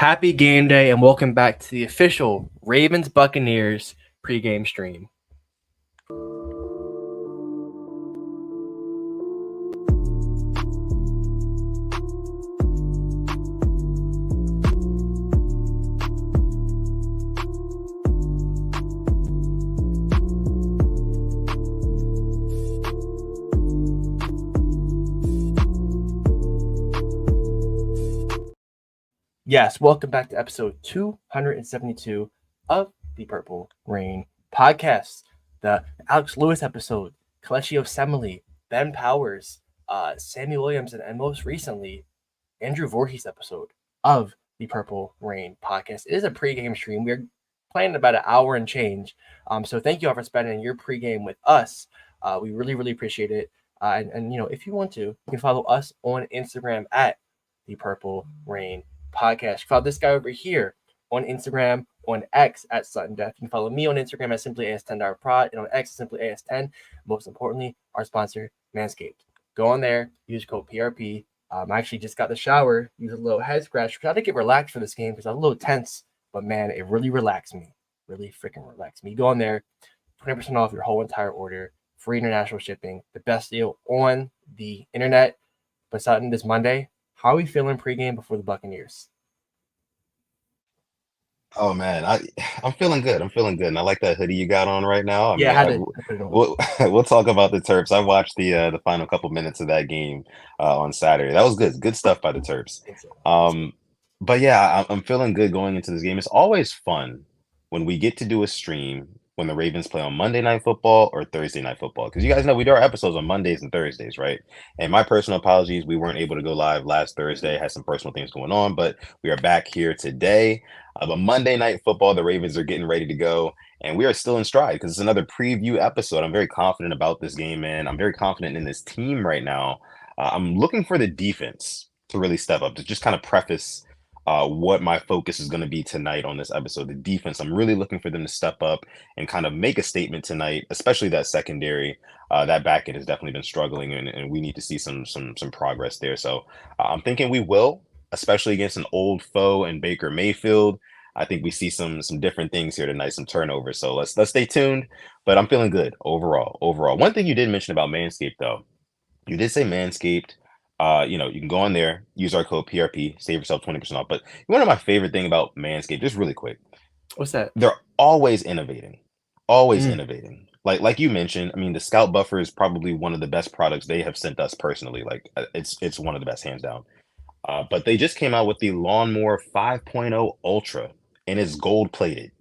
Happy game day and welcome back to the official Ravens Buccaneers pregame stream. Yes, welcome back to episode 272 of the Purple Rain podcast. The Alex Lewis episode, Kelechi Osemele, Ben Powers, Sammy Williams, and most recently, Andrew Voorhees episode of the Purple Rain podcast. It is a pregame stream. We're playing about an hour and change. So thank you all for spending your pregame with us. We really appreciate it. And if you want to, you can follow us on Instagram at the Purple Rain podcast. Follow this guy over here on Instagram, on X at Sutton Death. You can follow me on Instagram at simply AS10prod and on X simply AS10. Most importantly, our sponsor, Manscaped. Go on there, use code PRP. I actually just got the shower, use a little head scratch. Try to get relaxed for this game because I'm a little tense, but man, it really relaxed me. Really freaking relaxed me. Go on there, 20% off your whole entire order, free international shipping, the best deal on the internet. But Sutton, this Monday, how are we feeling pregame before the Buccaneers? Oh man, I'm feeling good. And I like that hoodie you got on right now. We'll talk about the Terps. I watched the final couple minutes of that game on Saturday. That was good stuff by the Terps. But yeah, I'm feeling good going into this game. It's always fun when we get to do a stream when the Ravens play on Monday Night Football or Thursday Night Football, because you guys know we do our episodes on Mondays and Thursdays, right? And my personal apologies, we weren't able to go live last Thursday. Had some personal things going on, but we are back here today. But Monday Night Football, the Ravens are getting ready to go, and we are still in stride because it's another preview episode. I'm very confident about this game, man. I'm very confident in this team right now. I'm looking for the defense to really step up, to just kind of preface what my focus is going to be tonight on this episode. The defense, I'm really looking for them to step up and kind of make a statement tonight, especially that secondary. That back end has definitely been struggling, and we need to see some progress there. So I'm thinking we will, especially against an old foe in Baker Mayfield. I think we see some different things here tonight, some turnovers. So let's stay tuned. But I'm feeling good overall. One thing you did mention about Manscaped, though, you did say Manscaped. You can go on there, use our code PRP, save yourself 20% off. But one of my favorite thing about Manscaped, just really quick, What's that? they're always innovating, innovating. Like you mentioned, I mean, the Scout Buffer is probably one of the best products they have sent us personally. Like it's one of the best, hands down. But they just came out with the Lawnmower 5.0 Ultra, and it's gold plated.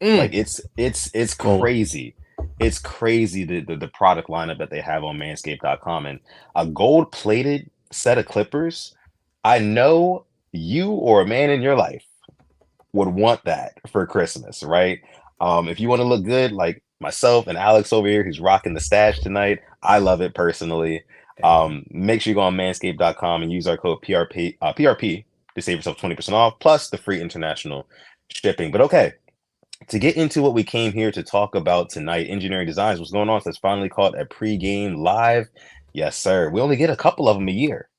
Like it's crazy. It's crazy the product lineup that they have on manscaped.com, and a gold plated set of clippers. I know you or a man in your life would want that for Christmas, right? If you want to look good, like myself and Alex over here, who's rocking the stash tonight, I love it personally. Make sure you go on manscaped.com and use our code PRP to save yourself 20% off, plus the free international shipping. But okay, to get into what we came here to talk about tonight, Engineering Designs, what's going on? So it's finally called a pregame live. Yes, sir. We only get a couple of them a year,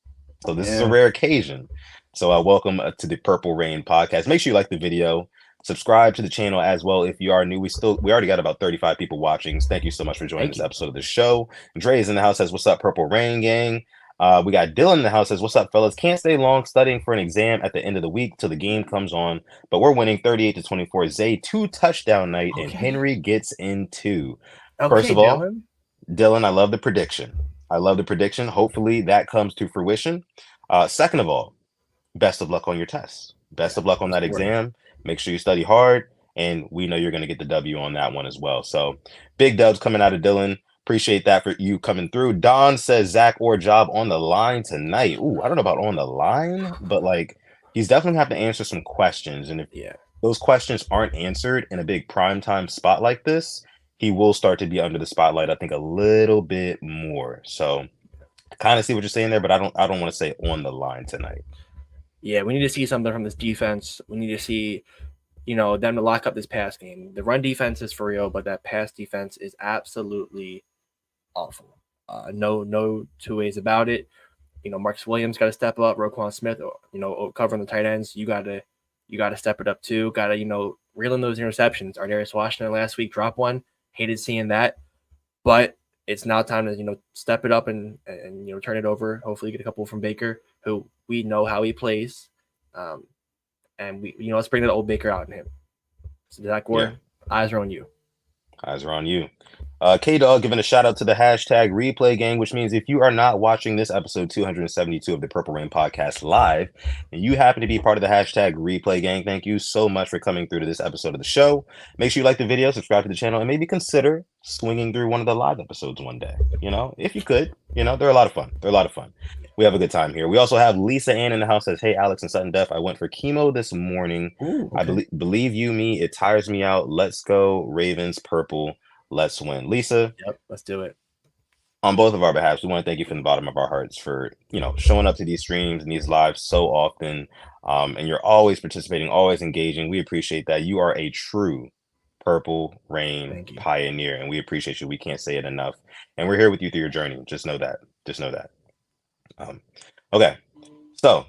so this is a rare occasion. So welcome to the Purple Rain podcast. Make sure you like the video, subscribe to the channel as well if you are new. We already got about 35 people watching. Thank you so much for joining this episode of the show. Dre is in the house, says, "What's up, Purple Rain gang?" We got Dylan in the house, says, "What's up, fellas? Can't stay long studying for an exam at the end of the week till the game comes on, but we're winning 38-24. Zay 2-touchdown night, and Henry gets in 2. First of all, Dylan, I love the prediction. Hopefully that comes to fruition. Second of all, best of luck on your tests. Best of luck on that exam. Make sure you study hard, and we know you're going to get the W on that one as well. So big dubs coming out of Dylan. Appreciate that for you coming through. Don says Zach or Job on the line tonight. Ooh, I don't know about on the line, but like he's definitely have to answer some questions. And if those questions aren't answered in a big primetime spot like this, he will start to be under the spotlight, I think, a little bit more. So kind of see what you're saying there, but I don't want to say on the line tonight. Yeah, we need to see something from this defense. We need to see, them to lock up this pass game. The run defense is for real, but that pass defense is absolutely awful. No two ways about it. Marcus Williams got to step up. Roquan Smith, covering the tight ends. You got to you got to step it up too. Got to, reel in those interceptions. Ardarius Washington last week dropped one. Hated seeing that. But it's now time to, step it up and turn it over. Hopefully get a couple from Baker, who we know how he plays. And let's bring that old Baker out in him. So Zach Gore, eyes are on you. Eyes are on you. K-Dog giving a shout out to the hashtag replay gang, which means if you are not watching this episode 272 of the Purple Rain podcast live, and you happen to be part of the hashtag replay gang, thank you so much for coming through to this episode of the show. Make sure you like the video, subscribe to the channel, and maybe consider swinging through one of the live episodes one day. If you could, they're a lot of fun. We have a good time here. We also have Lisa Ann in the house says, hey, Alex and Sutton Def, I went for chemo this morning. Ooh, okay. I believe you me. It tires me out. Let's go Ravens purple. Let's win. Lisa. Yep, let's do it. On both of our behalves, we want to thank you from the bottom of our hearts for, showing up to these streams and these lives so often. And you're always participating, always engaging. We appreciate that. You are a true Purple Rain pioneer, and we appreciate you. We can't say it enough. And we're here with you through your journey. Just know that. Okay, so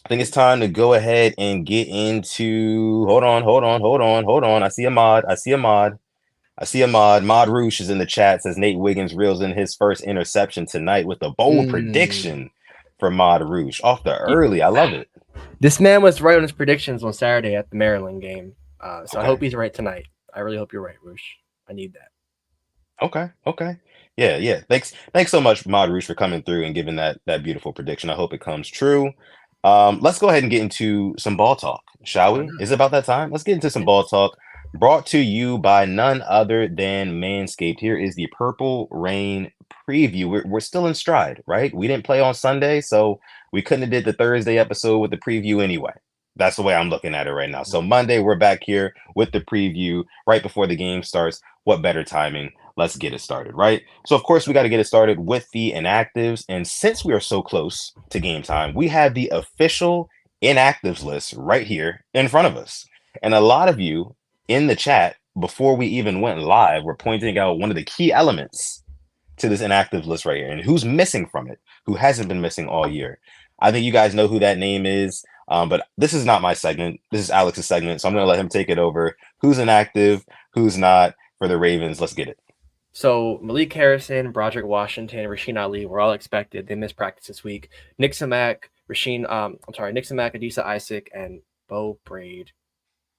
I think it's time to go ahead and get into. Hold on. I see a mod. Mod Roosh is in the chat. Says Nate Wiggins reels in his first interception tonight with a bold prediction for Mod Roosh off the early. I love it. This man was right on his predictions on Saturday at the Maryland game. So I hope he's right tonight. I really hope you're right, Roosh. I need that. Okay. Yeah. Thanks so much, Mod Roosh, for coming through and giving that beautiful prediction. I hope it comes true. Let's go ahead and get into some ball talk, shall we? Is it about that time? Let's get into some ball talk, brought to you by none other than Manscaped. Here is the Purple Rain preview. We're still in stride, right? We didn't play on Sunday, so we couldn't have did the Thursday episode with the preview anyway. That's the way I'm looking at it right now. So Monday, we're back here with the preview right before the game starts. What better timing? Let's get it started, right? So, of course, we got to get it started with the inactives. And since we are so close to game time, we have the official inactives list right here in front of us. And a lot of you in the chat, before we even went live, were pointing out one of the key elements to this inactives list right here and who's missing from it, who hasn't been missing all year. I think you guys know who that name is. But this is not my segment. This is Alex's segment. So I'm going to let him take it over. Who's inactive? Who's not for the Ravens? Let's get it. So Malik Harrison, Broderick Washington, Rasheen Ali were all expected. They missed practice this week. Nick Samak, Adisa Isaac, and Bo Braid.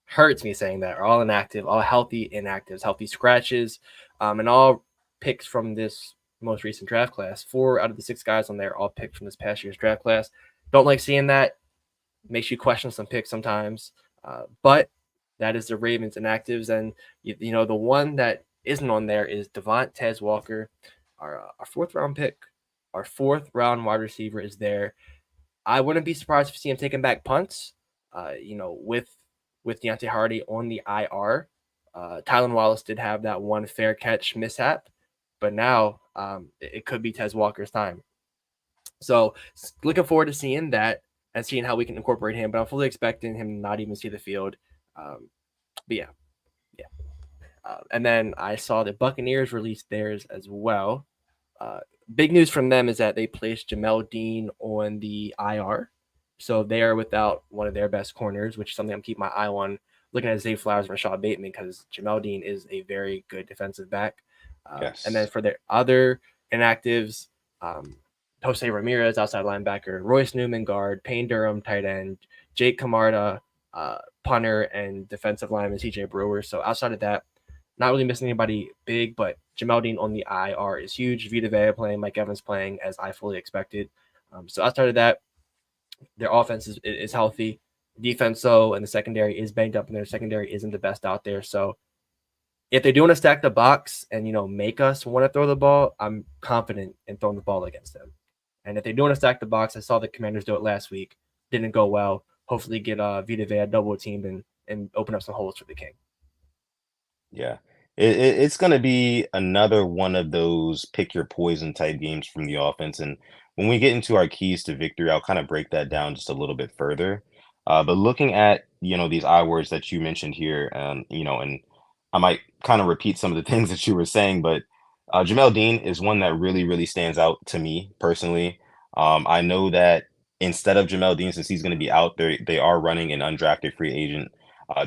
Hurts me saying that are all inactive, all healthy inactives, healthy scratches, and all picks from this most recent draft class. 4 out of the 6 guys on there all picked from this past year's draft class. Don't like seeing that. Makes you question some picks sometimes, but that is the Ravens inactives, and the one that isn't on there is Devontae Walker, our 4th round pick, our 4th round wide receiver is there. I wouldn't be surprised to see him taking back punts. With Deontay Hardy on the IR, Tylan Wallace did have that one fair catch mishap, but now it could be Tez Walker's time. So looking forward to seeing that and seeing how we can incorporate him, but I'm fully expecting him to not even see the field. But yeah. And then I saw the Buccaneers released theirs as well. Big news from them is that they placed Jamel Dean on the IR. So they are without one of their best corners, which is something I'm keeping my eye on, looking at Zay Flowers and Rashad Bateman, because Jamel Dean is a very good defensive back. Yes. And then for their other inactives, Jose Ramirez, outside linebacker, Royce Newman, guard, Payne Durham, tight end, Jake Camarda, punter, and defensive lineman CJ Brewer. So outside of that, not really missing anybody big, but Jamel Dean on the IR is huge. Vita Vea playing, Mike Evans playing, as I fully expected. So outside of that, their offense is healthy. Defense, though, and the secondary is banged up, and their secondary isn't the best out there. So if they do want to stack the box and, make us want to throw the ball, I'm confident in throwing the ball against them. And if they do want to stack the box, I saw the Commanders do it last week. Didn't go well. Hopefully get Vita Vea double teamed and open up some holes for the King. Yeah. It's going to be another one of those pick your poison type games from the offense. And when we get into our keys to victory, I'll kind of break that down just a little bit further. But looking at, these I words that you mentioned here, and I might kind of repeat some of the things that you were saying, but Jamel Dean is one that really, really stands out to me personally. I know that instead of Jamel Dean, since he's going to be out there, they are running an undrafted free agent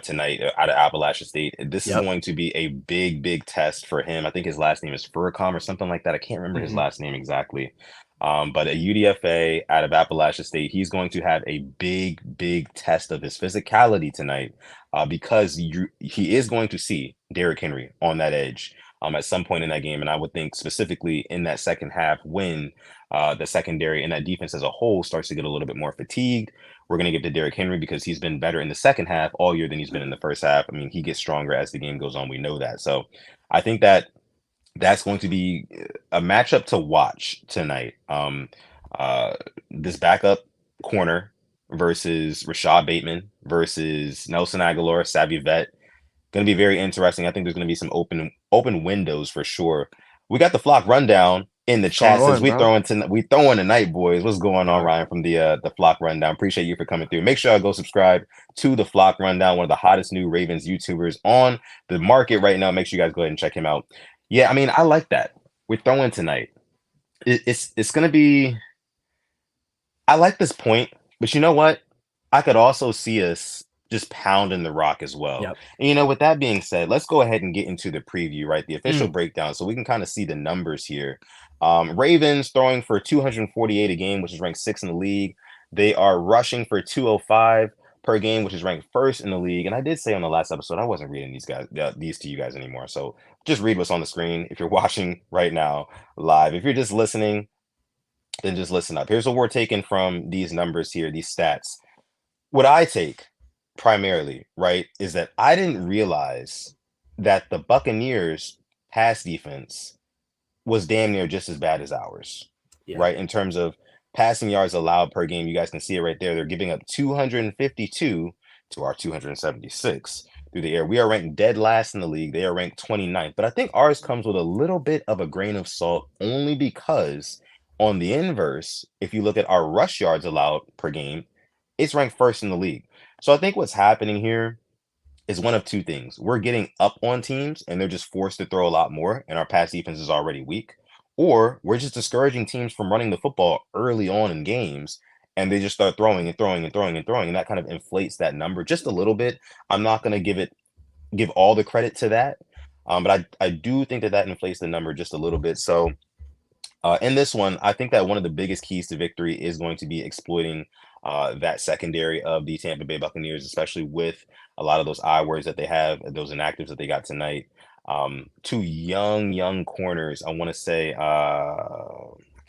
tonight out of Appalachia State. This is Yep. going to be a big test for him. I think his last name is Furcom or something like that. I can't remember his last name exactly. But a UDFA out of Appalachia State, he's going to have a big test of his physicality tonight because he is going to see Derrick Henry on that edge at some point in that game. And I would think specifically in that second half when the secondary and that defense as a whole starts to get a little bit more fatigued. We're going to get to Derrick Henry because he's been better in the second half all year than he's been in the first half. I mean, he gets stronger as the game goes on. We know that. So I think that's going to be a matchup to watch tonight. This backup corner versus Rashad Bateman versus Nelson Aguilar, savvy vet. Going to be very interesting. I think there's going to be some open windows for sure. We got the Flock rundown in the chat. Says we throwing tonight, boys. What's going on, Ryan, from the Flock rundown? Appreciate you for coming through. Make sure I go subscribe to the Flock rundown, one of the hottest new Ravens YouTubers on the market right now. Make sure you guys go ahead and check him out. Yeah, I mean, I like that. We're throwing tonight. It's going to be. I like this point, but you know what? I could also see us just pounding the rock as well. Yep. And with that being said, let's go ahead and get into the preview, right? The official breakdown, so we can kind of see the numbers here. Ravens throwing for 248 a game, which is ranked 6th in the league. They are rushing for 205 per game, which is ranked 1st in the league. And I did say on the last episode, I wasn't reading these to you guys anymore. So just read what's on the screen if you're watching right now live. If you're just listening, then just listen up. Here's what we're taking from these numbers here, these stats. What I take primarily, right, is that I didn't realize that the Buccaneers pass defense was damn near just as bad as ours, right? In terms of passing yards allowed per game, you guys can see it right there. They're giving up 252 to our 276 through the air. We are ranked dead last in the league. They are ranked 29th, but I think ours comes with a little bit of a grain of salt only because on the inverse, if you look at our rush yards allowed per game, it's ranked 1st in the league. So I think what's happening here is one of two things. We're getting up on teams and they're just forced to throw a lot more and our pass defense is already weak. Or we're just discouraging teams from running the football early on in games and they just start throwing and throwing and throwing and throwing. And that kind of inflates that number just a little bit. I'm not going to give all the credit to that. But I do think that inflates the number just a little bit. So in this one, I think that one of the biggest keys to victory is going to be exploiting that secondary of the Tampa Bay Buccaneers, especially with a lot of those I words that they have, those inactives that they got tonight. Two young corners. I want to say, I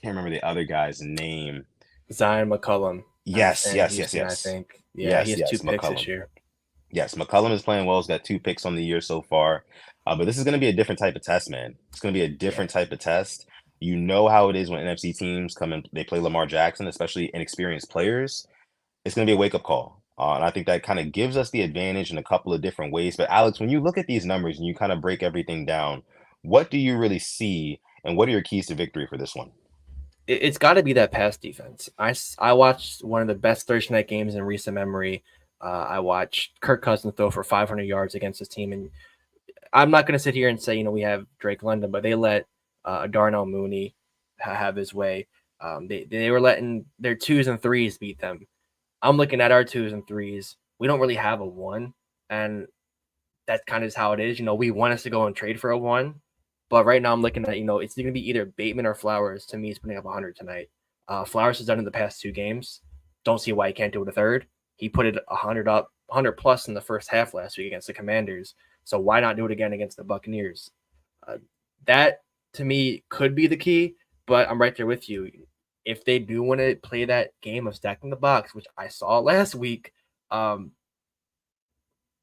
can't remember the other guy's name. Zion McCollum. Yes. I think. Yeah, he has 2 picks this year. Yes, McCollum is playing well. He's got 2 picks on the year so far. But this is going to be a different type of test, man. It's going to be a different type of test. You know how it is when NFC teams come and they play Lamar Jackson, especially inexperienced players. It's going to be a wake-up call. And I think that kind of gives us the advantage in a couple of different ways. But Alex, when you look at these numbers and you kind of break everything down, what do you really see and what are your keys to victory for this one? It's got to be that pass defense. I watched one of the best Thursday night games in recent memory. I watched Kirk Cousins throw for 500 yards against his team. And I'm not going to sit here and say, we have Drake London, but they let Darnell Mooney have his way. They were letting their 2s and 3s beat them. I'm looking at our 2s and 3s. We don't really have a 1, and that kind of is how it is. We want us to go and trade for a 1, but right now I'm looking at, it's going to be either Bateman or Flowers. To me, he's putting up 100 tonight. Flowers has done it in the past 2 games. Don't see why he can't do it a third. He put it 100 plus in the first half last week against the Commanders. So why not do it again against the Buccaneers? That to me could be the key, but I'm right there with you. If they do want to play that game of stacking the box, which I saw last week, the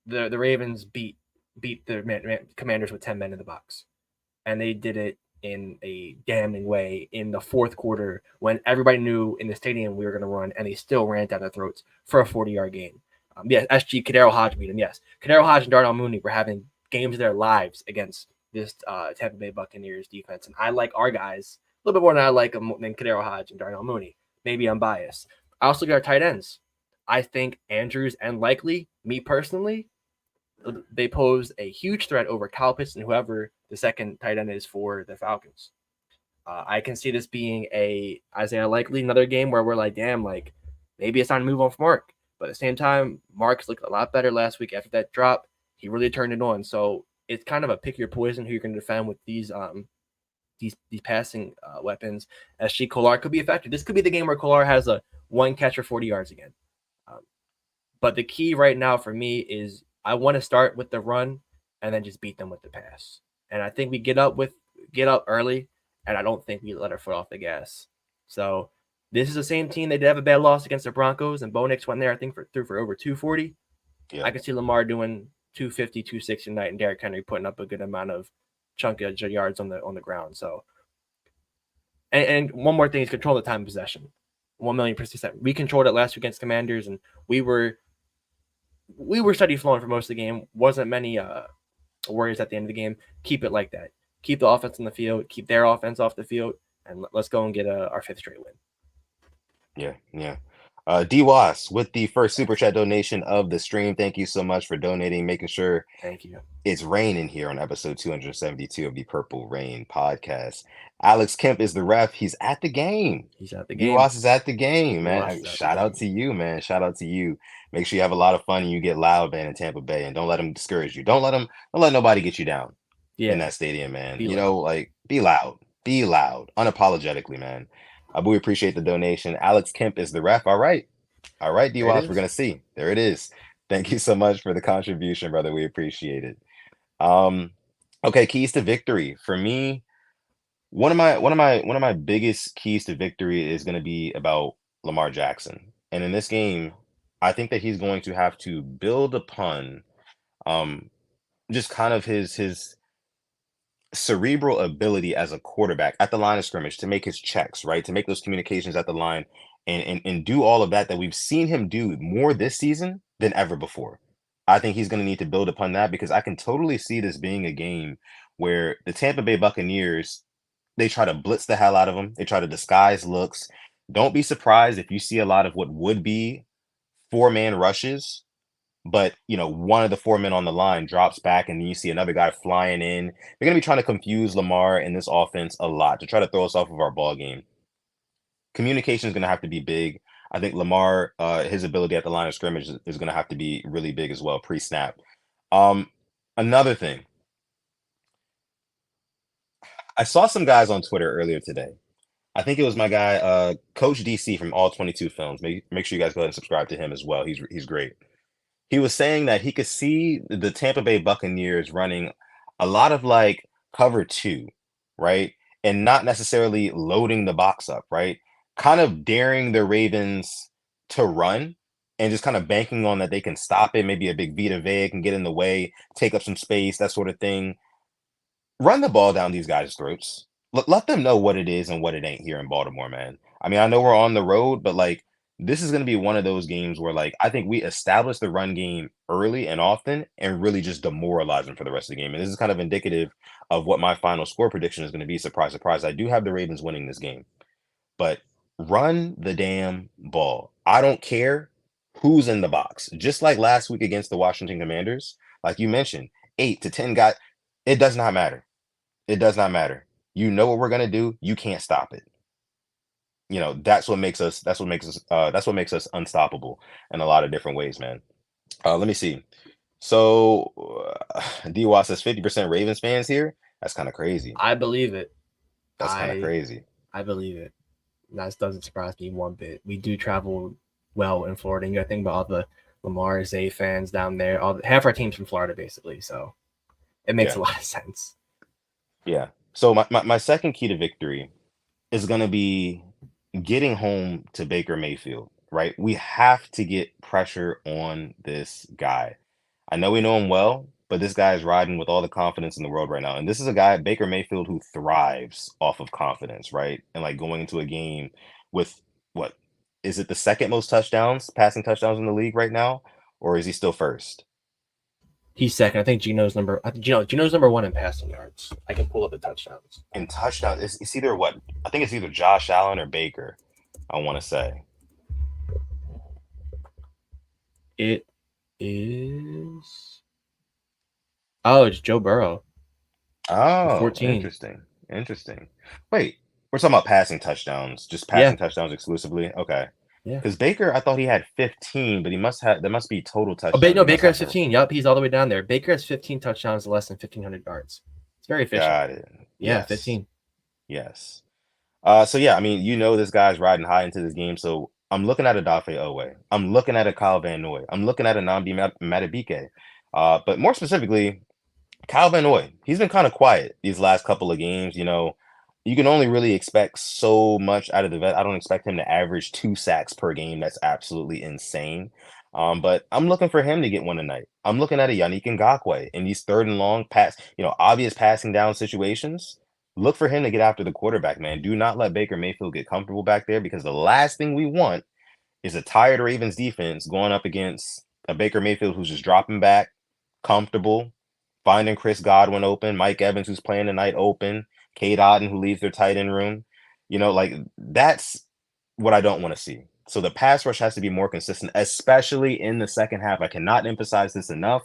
Ravens beat the Commanders with 10 men in the box, and they did it in a damning way in the fourth quarter when everybody knew in the stadium we were going to run, and they still ran down their throats for a 40-yard gain. Yes, SG Kadero Hodge beat him. Yes, Kadero Hodge and Darnell Mooney were having games of their lives against this Tampa Bay Buccaneers defense, and I like our guys a little bit more than I like them than Kadero Hodge and Darnell Mooney. Maybe I'm biased. I also got our tight ends. I think Andrews and Likely, me personally, they pose a huge threat over Kyle Pitts and whoever the second tight end is for the Falcons. I can see this being a Isaiah Likely, another game where we're like, damn, like maybe it's time to move on from Mark. But at the same time, Mark's looked a lot better last week after that drop. He really turned it on. So it's kind of a pick your poison who you're going to defend with these passing weapons. SG Kolar could be effective. This could be the game where Kolar has a one catch for 40 yards again. But the key right now for me is I want to start with the run and then just beat them with the pass. And I think we get up early, and I don't think we let our foot off the gas. So this is the same team. They did have a bad loss against the Broncos, and Bo Nix went there, I think, threw for over 240. Yeah. I could see Lamar doing 250, 260 tonight, and Derrick Henry putting up a good amount of chunk of yards on the ground. So, and one more thing is control the time of possession. 1,000,000%. We controlled it last week against Commanders, and we were steady flowing for most of the game. Wasn't many worries at the end of the game. Keep it like that. Keep the offense on the field. Keep their offense off the field, and let's go and get our 5th straight win. Yeah. DWAS with the first super chat donation of the stream. Thank you so much for donating, making sure thank you. It's raining here on episode 272 of the Purple Rain podcast. Alex Kemp is the ref. He's at the game. DWAS is at the game, man. Shout out to you, man. Shout out to you. Make sure you have a lot of fun and you get loud, man, in Tampa Bay, and don't let them discourage you. Don't let nobody get you down in that stadium, man. Be loud, unapologetically, man. We appreciate the donation. Alex Kemp is the ref. All right, DWAS, we're gonna see. There it is. Thank you so much for the contribution, brother. We appreciate it. Okay, keys to victory for me. One of my biggest keys to victory is going to be about Lamar Jackson, and in this game, I think that he's going to have to build upon just kind of his cerebral ability as a quarterback at the line of scrimmage to make his checks, right, to make those communications at the line, and do all of that we've seen him do more this season than ever before. I think he's going to need to build upon that, because I can totally see this being a game where the Tampa Bay Buccaneers, they try to blitz the hell out of him. They try to disguise looks. Don't be surprised if you see a lot of what would be 4-man rushes, but one of the 4 men on the line drops back and then you see another guy flying in. They're going to be trying to confuse Lamar in this offense a lot to try to throw us off of our ball game. Communication is going to have to be big. I think Lamar, his ability at the line of scrimmage is going to have to be really big as well, pre-snap. Another thing, I saw some guys on Twitter earlier today. I think it was my guy, Coach DC from All 22 Films. Make sure you guys go ahead and subscribe to him as well. He's great. He was saying that he could see the Tampa Bay Buccaneers running a lot of cover 2, right? And not necessarily loading the box up, right? Kind of daring the Ravens to run and just kind of banking on that they can stop it. Maybe a big Vita Vea can get in the way, take up some space, that sort of thing. Run the ball down these guys' throats. Let them know what it is and what it ain't here in Baltimore, man. I mean, I know we're on the road, but this is going to be one of those games where I think we establish the run game early and often and really just demoralize them for the rest of the game. And this is kind of indicative of what my final score prediction is going to be. Surprise, surprise. I do have the Ravens winning this game, but run the damn ball. I don't care who's in the box. Just like last week against the Washington Commanders, like you mentioned, 8 to 10 guys. It does not matter. It does not matter. You know what we're going to do. You can't stop it. That's what makes us unstoppable in a lot of different ways, man. Let me see. So DWA says 50% Ravens fans here. That's kind of crazy. I believe it. That's kind of crazy. I believe it. That doesn't surprise me one bit. We do travel well in Florida, and you got to think about all the Lamar Zay fans down there. Half our team's from Florida, basically. So it makes a lot of sense. Yeah. So my second key to victory is going to be getting home to Baker Mayfield, right? We have to get pressure on this guy. I know we know him well, but this guy is riding with all the confidence in the world right now. And this is a guy, Baker Mayfield, who thrives off of confidence, right? And going into a game with what is it, the second most passing touchdowns in the league right now? Or is he still first? He's second. I think Geno's number 1 in passing yards. I can pull up the touchdowns. In touchdowns, it's either what? I think it's either Josh Allen or Baker, I want to say. It is. Oh, it's Joe Burrow. Oh, 14. Interesting. Wait, we're talking about passing touchdowns, just passing touchdowns exclusively? Okay. Yeah. Because Baker, I thought he had 15, but that must be total Oh, touchdowns. He must Baker have has some. 15. Yup, he's all the way down there. Baker has 15 touchdowns, less than 1,500 yards. It's very efficient. Got it. Yeah, Yes. 15. Yes. So yeah, I mean, this guy's riding high into this game. So I'm looking at a Dafe Owe. I'm looking at a Kyle Van Noy. I'm looking at a Nambi Matabike. But more specifically, Kyle Van Noy, he's been kind of quiet these last couple of games. You can only really expect so much out of the vet. I don't expect him to average 2 sacks per game. That's absolutely insane. But I'm looking for him to get one tonight. I'm looking at a Yannick Ngakoue in these third and long obvious passing down situations. Look for him to get after the quarterback, man. Do not let Baker Mayfield get comfortable back there, because the last thing we want is a tired Ravens defense going up against a Baker Mayfield who's just dropping back, comfortable, finding Chris Godwin open, Mike Evans who's playing tonight open, Cade Otton who leads their tight end room. That's what I don't want to see. So the pass rush has to be more consistent, especially in the second half. I cannot emphasize this enough.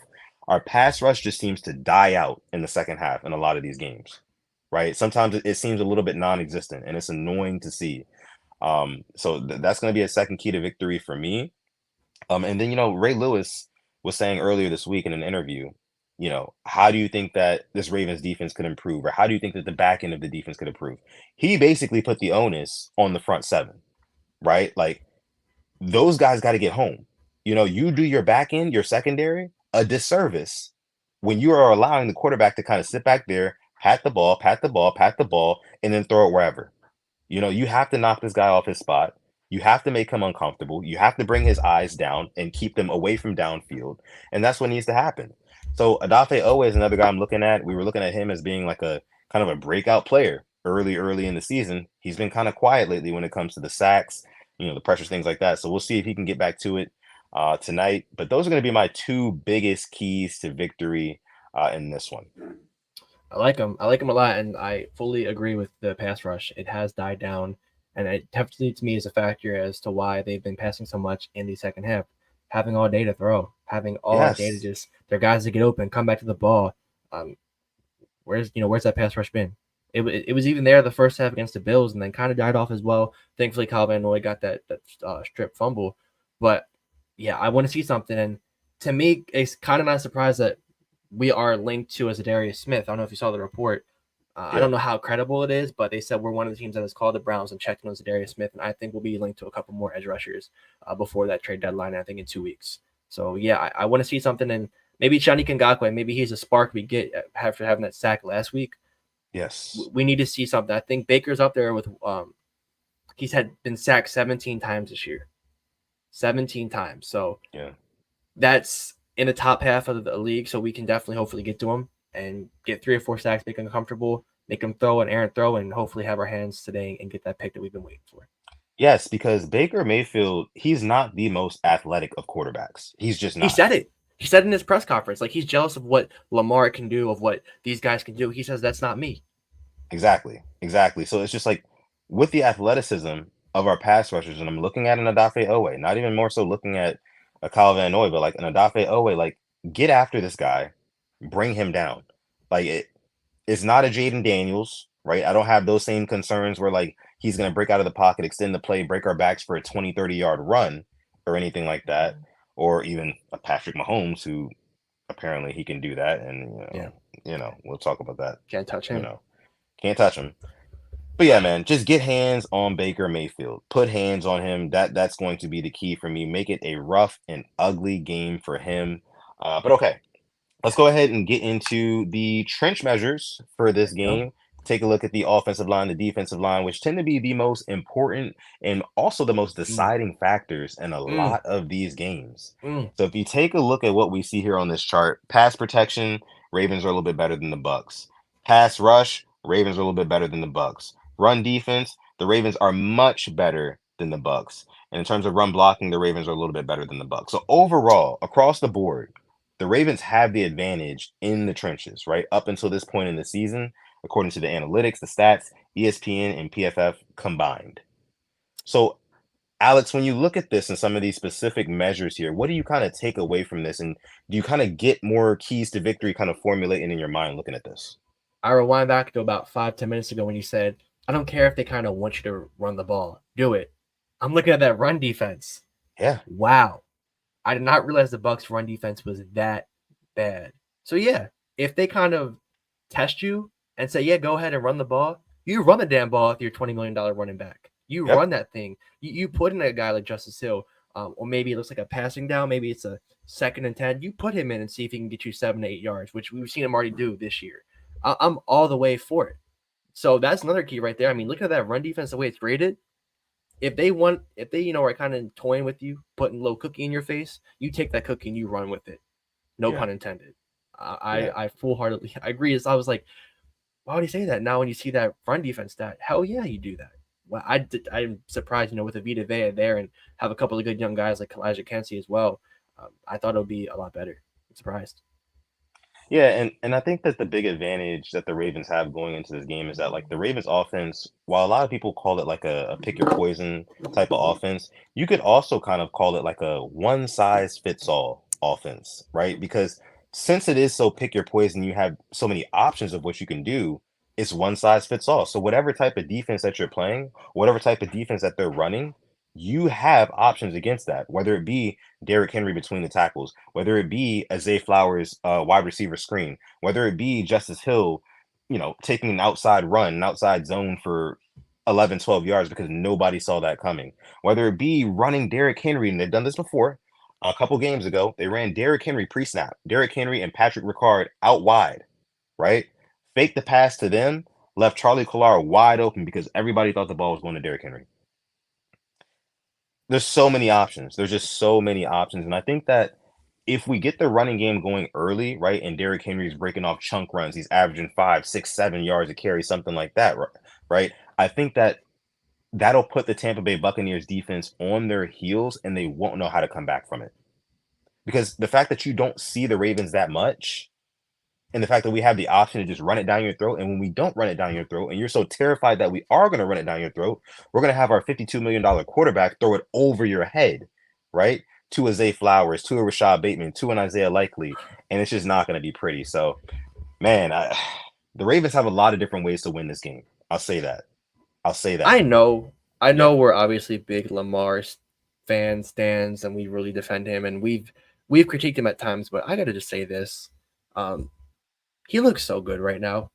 Our pass rush just seems to die out in the second half in a lot of these games, right? Sometimes it seems a little bit non-existent, and it's annoying to see. So that's going to be a second key to victory for me. And then, Ray Lewis was saying earlier this week in an interview, how do you think that this Ravens defense could improve? Or how do you think that the back end of the defense could improve? He basically put the onus on the front seven, right? Like, those guys got to get home. You do your back end, your secondary, a disservice when you are allowing the quarterback to kind of sit back there, pat the ball, pat the ball, pat the ball, and then throw it wherever. You have to knock this guy off his spot. You have to make him uncomfortable. You have to bring his eyes down and keep them away from downfield. And that's what needs to happen. So Adafe Owe is another guy I'm looking at. We were looking at him as being like a kind of a breakout player early in the season. He's been kind of quiet lately when it comes to the sacks, the pressures, things like that. So we'll see if he can get back to it tonight. But those are going to be my two biggest keys to victory in this one. I like him. I like him a lot, and I fully agree with the pass rush. It has died down, and it definitely to me is a factor as to why they've been passing so much in the second half. Having all day to throw, having all day to Yes. just their guys to get open, come back to the ball. Where's that pass rush been? It was even there the first half against the Bills, and then kind of died off as well. Thankfully, Kyle Van Noy got that strip fumble, but yeah, I want to see something. And to me, it's kind of not a surprise that we are linked to as a Darius Smith. I don't know if you saw the report. I don't know how credible it is, but they said we're one of the teams that has called the Browns and checked on Darius Smith, and I think we'll be linked to a couple more edge rushers before that trade deadline. I think in 2 weeks. So yeah, I want to see something, and maybe Johnny Ngakoue, maybe he's a spark we get after having that sack last week. Yes. We need to see something. I think Baker's up there with he's been sacked 17 times this year, 17 times. So Yeah. that's in the top half of the league. So we can definitely hopefully get to him and get 3 or 4 sacks, make him comfortable, make him throw an errant throw, and hopefully have our hands today and get that pick that we've been waiting for. Yes, because Baker Mayfield, he's not the most athletic of quarterbacks. He's just He not. said it. He said in his press conference, like he's jealous of what Lamar can do, of what these guys can do. He says that's not me. Exactly. Exactly. So it's just like with the athleticism of our pass rushers, and I'm looking at an Adafe Owe, not even more so looking at a Kyle Van Noy, but like an Adafe Owe, like get after this guy, bring him down. Like it's not a Jaden Daniels, right? I don't have those same concerns where like he's going to break out of the pocket, extend the play, break our backs for a 20, 30-yard run or anything like that. Or even a Patrick Mahomes who apparently he can do that. And, we'll talk about that. Can't touch You him. know, can't touch him. But yeah, man, just get hands on Baker Mayfield. Put hands on him. That's going to be the key for me. Make it a rough and ugly game for him. But okay, let's go ahead and get into the trench measures for this game. Take a look at the offensive line, the defensive line, which tend to be the most important and also the most deciding factors in a lot of these games. So if you take a look at what we see here on this chart, pass protection, Ravens are a little bit better than the Bucks. Pass rush, Ravens are a little bit better than the Bucks. Run defense, the Ravens are much better than the Bucks. And in terms of run blocking, the Ravens are a little bit better than the Bucks. So overall, across the board, the Ravens have the advantage in the trenches, right? Up until this point in the season, according to the analytics, the stats, ESPN, and PFF combined. So, Alex, when you look at this and some of these specific measures here, what do you kind of take away from this? And do you kind of get more keys to victory kind of formulating in your mind looking at this? I rewind back to about 5-10 minutes ago when you said, I don't care if they kind of want you to run the ball. Do it. I'm looking at that run defense. Yeah. Wow. I did not realize the Bucks run defense was that bad. So yeah, if they kind of test you and say, yeah, go ahead and run the ball, you run the damn ball with your $20 million running back. You Yep. run that thing. You put in a guy like Justice Hill, or maybe it looks like a passing down. Maybe it's a 2nd and 10. You put him in and see if he can get you 7 to 8 yards, which we've seen him already do this year. I'm all the way for it. So that's another key right there. I mean, look at that run defense, the way it's rated. If they are kind of toying with you, putting a little cookie in your face, you take that cookie and you run with it. No Yeah. pun intended. Yeah. I full heartedly agree. I was like, why would he say that? Now when you see that run defense stat, hell yeah, you do that. Well, I'm surprised, with a Vita Vea there and have a couple of good young guys like Elijah Kensey as well. I thought it would be a lot better. I'm surprised. Yeah, and I think that the big advantage that the Ravens have going into this game is that like the Ravens offense, while a lot of people call it like a pick your poison type of offense, you could also kind of call it like a one size fits all offense, right? Because since it is so pick your poison, you have so many options of what you can do, it's one size fits all. So whatever type of defense that you're playing, whatever type of defense that they're running, you have options against that, whether it be Derrick Henry between the tackles, whether it be a Zay Flowers wide receiver screen, whether it be Justice Hill, taking an outside run, an outside zone for 11, 12 yards because nobody saw that coming, whether it be running Derrick Henry, and they've done this before. A couple games ago, they ran Derrick Henry pre-snap, Derrick Henry and Patrick Ricard out wide, right? Fake the pass to them, left Charlie Kolar wide open because everybody thought the ball was going to Derrick Henry. There's so many options. There's just so many options. And I think that if we get the running game going early, right, and Derrick Henry's breaking off chunk runs, he's averaging 5, 6, 7 yards a carry, something like that, right? I think that that'll put the Tampa Bay Buccaneers defense on their heels and they won't know how to come back from it. Because the fact that you don't see the Ravens that much and the fact that we have the option to just run it down your throat, and when we don't run it down your throat, and you're so terrified that we are going to run it down your throat, we're going to have our $52 million quarterback throw it over your head, right? To a Zay Flowers, to a Rashad Bateman, to an Isaiah Likely, and it's just not going to be pretty. So, man, the Ravens have a lot of different ways to win this game. I'll say that. I'll say that. I know. I Yeah, know we're obviously big Lamar fans, stands, and we really defend him, and we've critiqued him at times. But I got to just say this: um, he looks so good right now.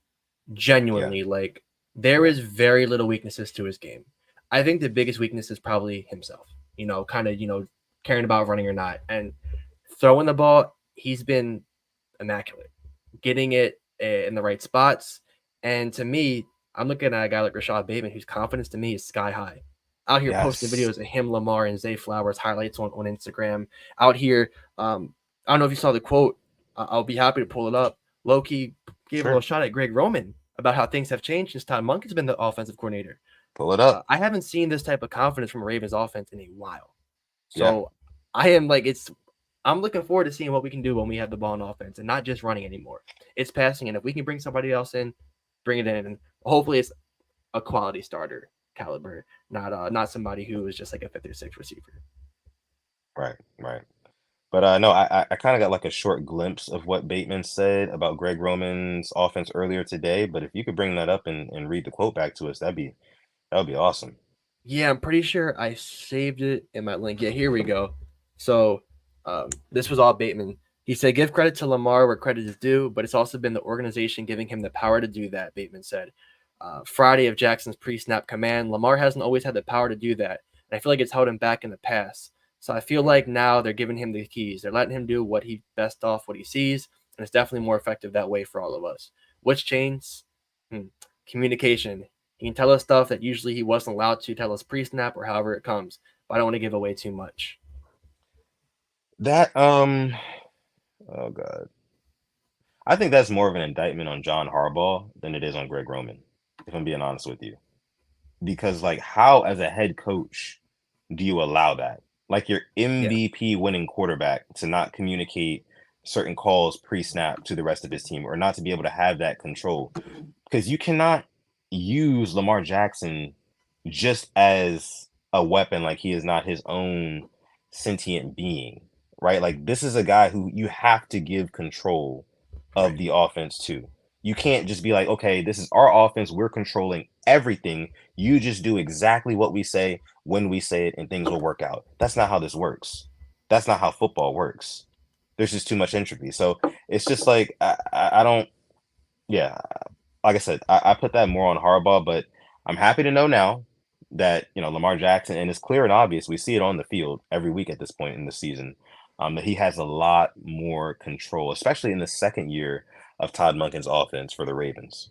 yeah, Genuinely, like there yeah, is very little weaknesses to his game. I think the biggest weakness is probably himself. Kind of caring about running or not, and throwing the ball. He's been immaculate, getting it in the right spots. And to me, I'm looking at a guy like Rashad Bateman, whose confidence to me is sky high. Out here posting yes, videos of him, Lamar, and Zay Flowers highlights on Instagram. Out here, I don't know if you saw the quote. I'll be happy to pull it up. Loki gave a little sure. shot at Greg Roman about how things have changed since Todd Monk has been the offensive coordinator. Pull it up. I haven't seen this type of confidence from a Ravens offense in a while. Yeah. So I am like, I'm looking forward to seeing what we can do when we have the ball in offense and not just running anymore. It's passing, and if we can bring somebody else in, bring it in, and hopefully it's a quality starter caliber, not somebody who is just like a fifth or sixth receiver. Right, right. But no, I kind of got like a short glimpse of what Bateman said about Greg Roman's offense earlier today. But if you could bring that up and read the quote back to us, that would be awesome. Yeah, I'm pretty sure I saved it in my link. Yeah, here we go. So this was all Bateman. He said, give credit to Lamar where credit is due, but it's also been the organization giving him the power to do that, Bateman said. Friday of Jackson's pre-snap command, Lamar hasn't always had the power to do that, and I feel like it's held him back in the past. So I feel Mm. like now they're giving him the keys. They're letting him do what he best off, what he sees, and it's definitely more effective that way for all of us. Which changed? Communication. He can tell us stuff that usually he wasn't allowed to tell us pre-snap or however it comes, but I don't want to give away too much. That oh god, I think that's more of an indictment on John Harbaugh than it is on Greg Roman, if I'm being honest with you. Because like, how as a head coach do you allow that? Like your Yeah, MVP winning quarterback to not communicate certain calls pre-snap to the rest of his team or not to be able to have that control. Because you cannot use Lamar Jackson just as a weapon, like he is not his own sentient being, right? Like this is a guy who you have to give control of right. the offense to. You can't just be like, okay, this is our offense. We're controlling everything. You just do exactly what we say when we say it, and things will work out. That's not how this works. That's not how football works. There's just too much entropy. So it's just like I don't. Yeah, like I said, I put that more on Harbaugh, but I'm happy to know now that Lamar Jackson, and it's clear and obvious. We see it on the field every week at this point in the season, that he has a lot more control, especially in the second year of Todd Monken's offense for the Ravens.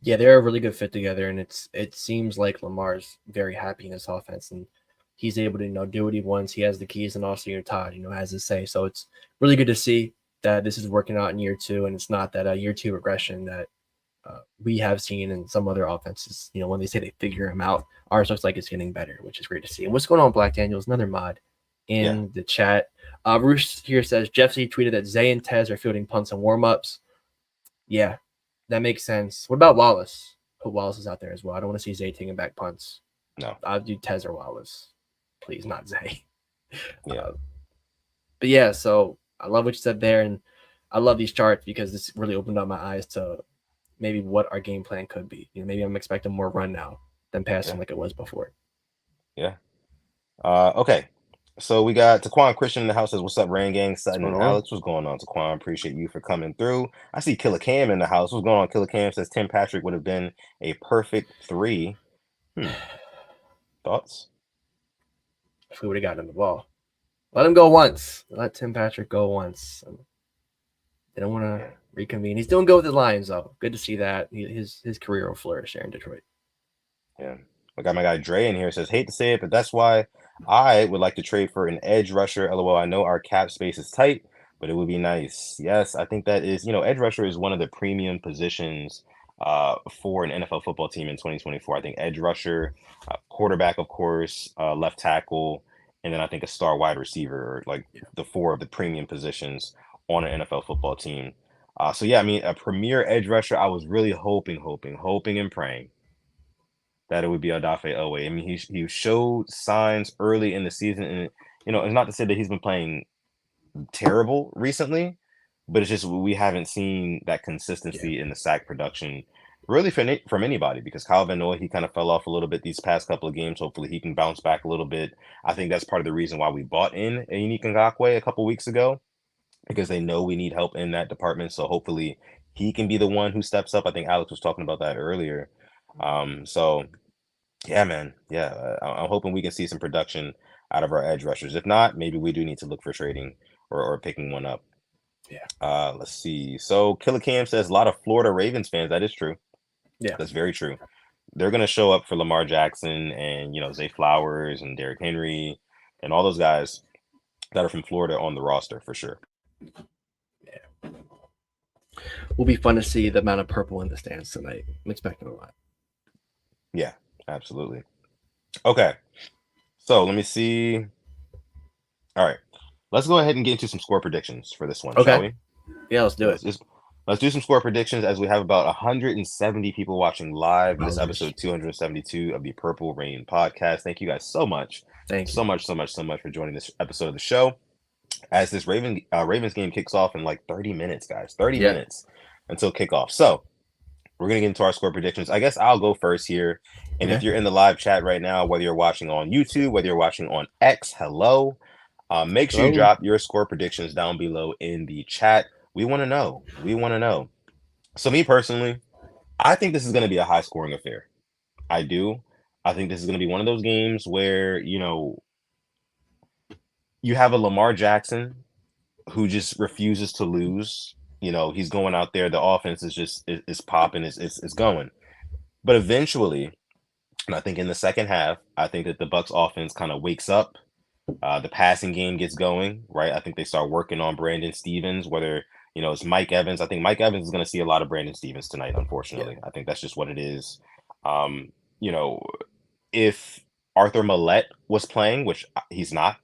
Yeah, they're a really good fit together, and it seems like Lamar's very happy in this offense, and he's able to do what he wants. He has the keys, and also Todd has his say. So it's really good to see that this is working out in year two, and it's not that year two regression that we have seen in some other offenses. When they say they figure him out, ours looks like it's getting better, which is great to see. And what's going on, Black Daniels? Another mod in the chat. Bruce here says Jeff Z tweeted that Zay and Tez are fielding punts and warm-ups. Yeah, that makes sense. What about Wallace? Put Wallace is out there as well. I don't want to see Zay taking back punts. No, I'll do Tez or Wallace, please, not Zay. yeah, but yeah, so I love what you said there, and I love these charts because this really opened up my eyes to maybe what our game plan could be. Maybe I'm expecting more run now than passing like it was before. Yeah. Okay. So we got Taquan Christian in the house says, "What's up, Rain Gang?" Sutton and Alex, what's going on, Taquan? Appreciate you for coming through. I see Killer Cam in the house. What's going on? Killer Cam says Tim Patrick would have been a perfect 3. Thoughts? If we would have gotten him the ball, let him go once. Let Tim Patrick go once. They don't want to reconvene. He's doing good with the Lions, though. Good to see that. His career will flourish there in Detroit. Yeah. I got my guy Dre in here. Says, hate to say it, but that's why I would like to trade for an edge rusher. LOL. I know our cap space is tight, but it would be nice. Yes, I think that is, edge rusher is one of the premium positions for an NFL football team in 2024. I think edge rusher, quarterback, of course, left tackle, and then I think a star wide receiver, or like the 4 of the premium positions on an NFL football team. So yeah, I mean, a premier edge rusher. I was really hoping and praying that it would be Odafe Owe. I mean, he showed signs early in the season, and it's not to say that he's been playing terrible recently, but it's just we haven't seen that consistency in the sack production really from anybody, because Kyle Van Noy, he kind of fell off a little bit these past couple of games. Hopefully he can bounce back a little bit. I think that's part of the reason why we bought in a Unique Ngakoue a couple weeks ago, because they know we need help in that department. So hopefully he can be the one who steps up. I think Alex was talking about that earlier. So yeah, man. Yeah, I'm hoping we can see some production out of our edge rushers. If not, maybe we do need to look for trading or picking one up. Yeah. Let's see. So Killer Cam says a lot of Florida Ravens fans. That is true. Yeah. That's very true. They're gonna show up for Lamar Jackson and Zay Flowers and Derrick Henry and all those guys that are from Florida on the roster for sure. Yeah. Will be fun to see the amount of purple in the stands tonight. I'm expecting a lot. Yeah, absolutely. Okay. So let me see. All right. Let's go ahead and get into some score predictions for this one, shall we? Yeah, let's do it. Let's do some score predictions, as we have about 170 people watching live. This episode 272 of the Purple Rain podcast. Thank you guys so much. Thank you so much for joining this episode of the show. As this Ravens game kicks off in like 30 minutes, guys. 30 minutes until kickoff. So we're going to get into our score predictions. I guess I'll go first here. And if you're in the live chat right now, whether you're watching on YouTube, whether you're watching on X, hello. Make sure you drop your score predictions down below in the chat. We want to know. So me personally, I think this is going to be a high scoring affair. I do. I think this is going to be one of those games where, you have a Lamar Jackson who just refuses to lose. He's going out there. The offense is just is popping. It's going. But eventually, and I think in the second half, I think that the Bucs offense kind of wakes up. The passing game gets going, right? I think they start working on Brandon Stevens, whether, it's Mike Evans. I think Mike Evans is going to see a lot of Brandon Stevens tonight, unfortunately. Yeah. I think that's just what it is. If Arthur Millette was playing, which he's not,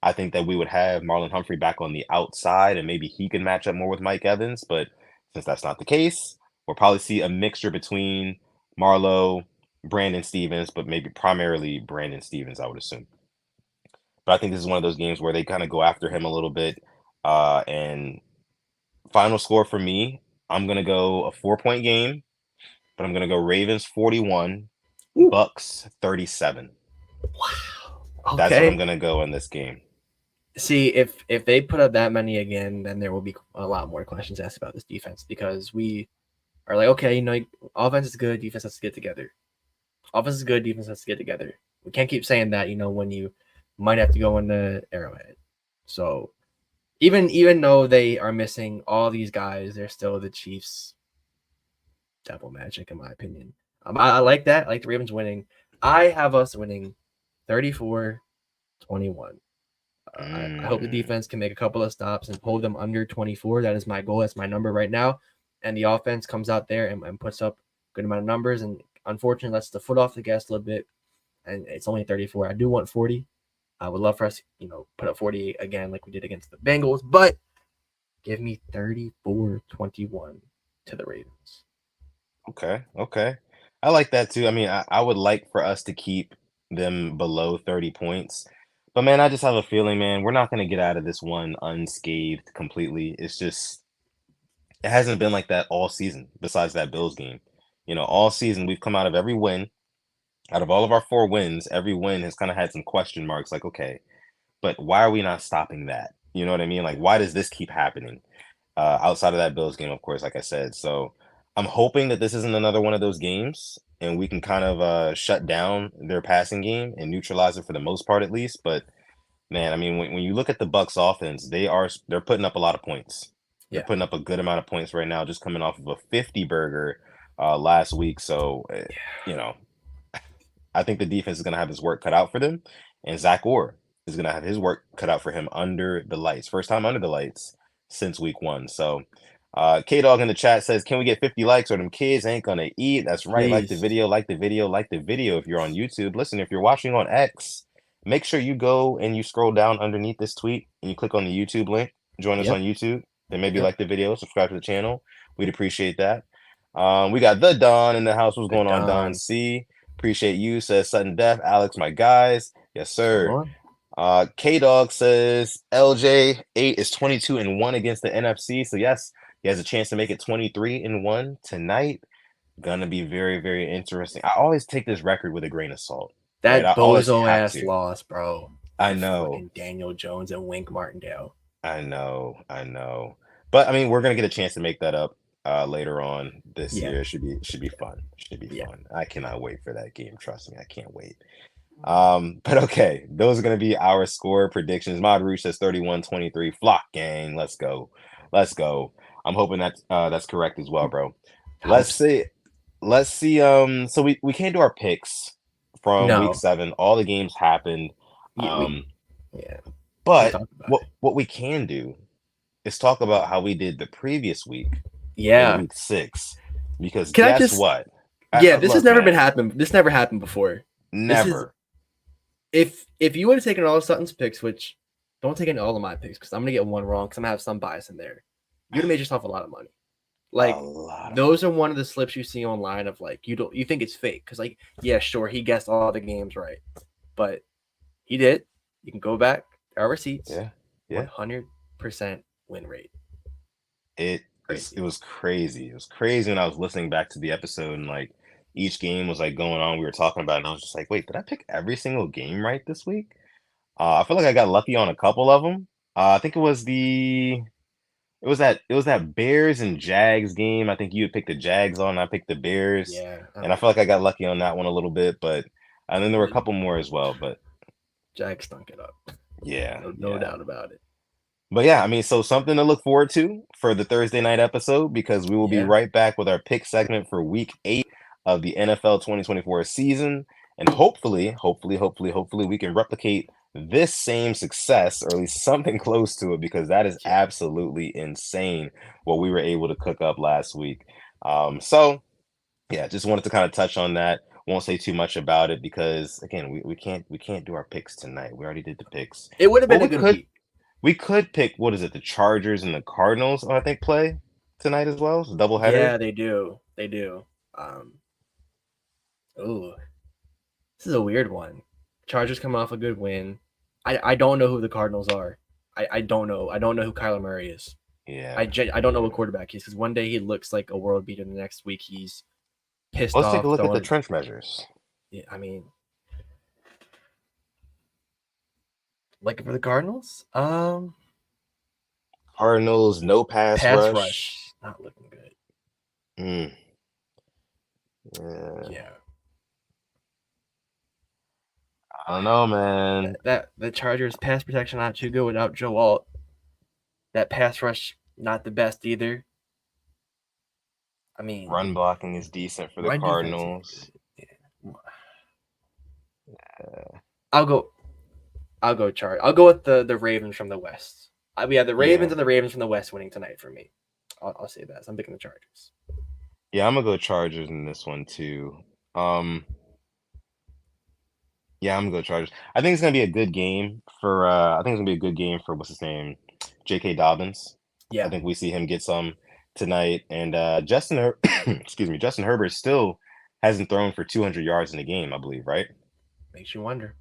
I think that we would have Marlon Humphrey back on the outside, and maybe he can match up more with Mike Evans. But since that's not the case, we'll probably see a mixture between Marlo, Brandon Stevens, but maybe primarily Brandon Stevens, I would assume. But I think this is one of those games where they kind of go after him a little bit. And final score for me, I'm gonna go a 4-point game, but I'm gonna go Ravens 41, Ooh. Bucks 37. Wow. That's what I'm Okay. gonna go in this game. See, if they put up that many again, then there will be a lot more questions asked about this defense because we are like, okay, offense is good, defense has to get together. Offense is good, defense has to get together. We can't keep saying that, when you might have to go into Arrowhead. So even though they are missing all these guys, they're still the Chiefs' devil magic, in my opinion. I like that. I like the Ravens winning. I have us winning 34-21. I hope the defense can make a couple of stops and hold them under 24. That is my goal. That's my number right now. And the offense comes out there and puts up a good amount of numbers. And unfortunately, lets the foot off the gas a little bit. And it's only 34. I do want 40. I would love for us, put up 48 again like we did against the Bengals. But give me 34-21 to the Ravens. Okay. I like that too. I mean, I would like for us to keep them below 30 points. But man, I just have a feeling, man, we're not gonna get out of this one unscathed completely. It's just it hasn't been like that all season, besides that Bills game. All season we've come out of every win. Out of all of our 4 wins, every win has kind of had some question marks, like, okay, but why are we not stopping that? You know what I mean? Like, why does this keep happening? Outside of that Bills game, of course, like I said. So I'm hoping that this isn't another one of those games and we can kind of shut down their passing game and neutralize it for the most part, at least. But man, I mean, when you look at the Bucks offense, they're putting up a lot of points. They're Yeah. putting up a good amount of points right now, just coming off of a 50 burger last week. So, you know, I think the defense is going to have his work cut out for them, and Zach Orr is going to have his work cut out for him under the lights. First time under the lights since week 1. So, K Dog in the chat says, "Can we get 50 likes or them kids ain't gonna eat?" That's right. Like the Please. video, like the video, like the video. If you're on YouTube, listen. If you're watching on X, make sure you go and you scroll down underneath this tweet and you click on the YouTube link. Join us Yep. on YouTube. Then maybe Yep. like the video, subscribe to the channel. We'd appreciate that. We got the Don in the house. What's going on, Don C? Appreciate you, says Sudden Death. Alex, my guys. Yes, sir. K Dog says LJ8 is 22-1 against the NFC. So yes, he has a chance to make it 23-1 tonight. Gonna be very, very interesting. I always take this record with a grain of salt. Right? I That always bozo have ass to. loss, bro. I know. Fucking Daniel Jones and Wink Martindale. I know. But I mean, we're gonna get a chance to make that up later on this year. It should be fun. Should be fun. I cannot wait for that game. Trust me, I can't wait. But okay, those are gonna be our score predictions. Mod Rouge says 31-23. Flock gang, let's go. I'm hoping that's correct as well, bro. Let's see. So we can't do our picks from week 7. All the games happened. But what we can do is talk about how we did the previous week. In week 6. Because guess what? This has never been happened. This never happened before. Never. If you would have taken all of Sutton's picks, which don't take in all of my picks because I'm gonna get one wrong because I'm gonna have some bias in there. You'd have made yourself a lot of money. Like those are one of the slips you see online of like you think it's fake because like yeah sure he guessed all the games right, but he did. You can go back our receipts. Yeah. 100% win rate. It was crazy. It was crazy when I was listening back to the episode and like each game was like going on. We were talking about it and I was just like, wait, did I pick every single game right this week? I feel like I got lucky on a couple of them. I think it was that Bears and Jags game. I think you had picked the Jags on. I picked the Bears. Yeah. And I feel like I got lucky on that one a little bit, but and then there were a couple more as well. But Jags stunk it up. Yeah. No doubt about it. But yeah, I mean, so something to look forward to for the Thursday night episode because we will be right back with our pick segment for week 8 of the NFL 2024 season. And hopefully, we can replicate this same success or at least something close to it because that is absolutely insane what we were able to cook up last week. So yeah, just wanted to kind of touch on that. Won't say too much about it because again, we can't do our picks tonight. We already did the picks. It would have been a good week. We could pick, what is it, the Chargers and the Cardinals, I think, play tonight as well. It's a doubleheader. Yeah, they do. This is a weird one. Chargers coming off a good win. I don't know who the Cardinals are. I don't know. I don't know who Kyler Murray is. Yeah. I don't know what quarterback he is because one day he looks like a world beater, and the next week he's pissed Let's take a off look at the throwing. trench measures. Yeah, I mean, like for the Cardinals, Cardinals, no pass pass rush. rush not looking good. Mm. Yeah. Yeah, I don't know, man. that the Chargers pass protection not too good without Joe Alt. That pass rush not the best either. I mean, Run blocking is decent for the run defense ain't Cardinals. good. Yeah. Uh, I'll go. I'll go Charge. I'll go with the Ravens from the West. We have the Ravens yeah. and the Ravens from the West winning tonight for me. I'll say that. So I'm picking the Chargers. Yeah, I'm gonna go Chargers in this one too. Um, yeah, I'm gonna go Chargers. I think it's gonna be a good game for I think it's gonna be a good game for what's his name? J.K. Dobbins. I Yeah, think we see him get some tonight. And excuse me, Justin Herbert still hasn't thrown for 200 yards in a game, I believe, right? makes you wonder.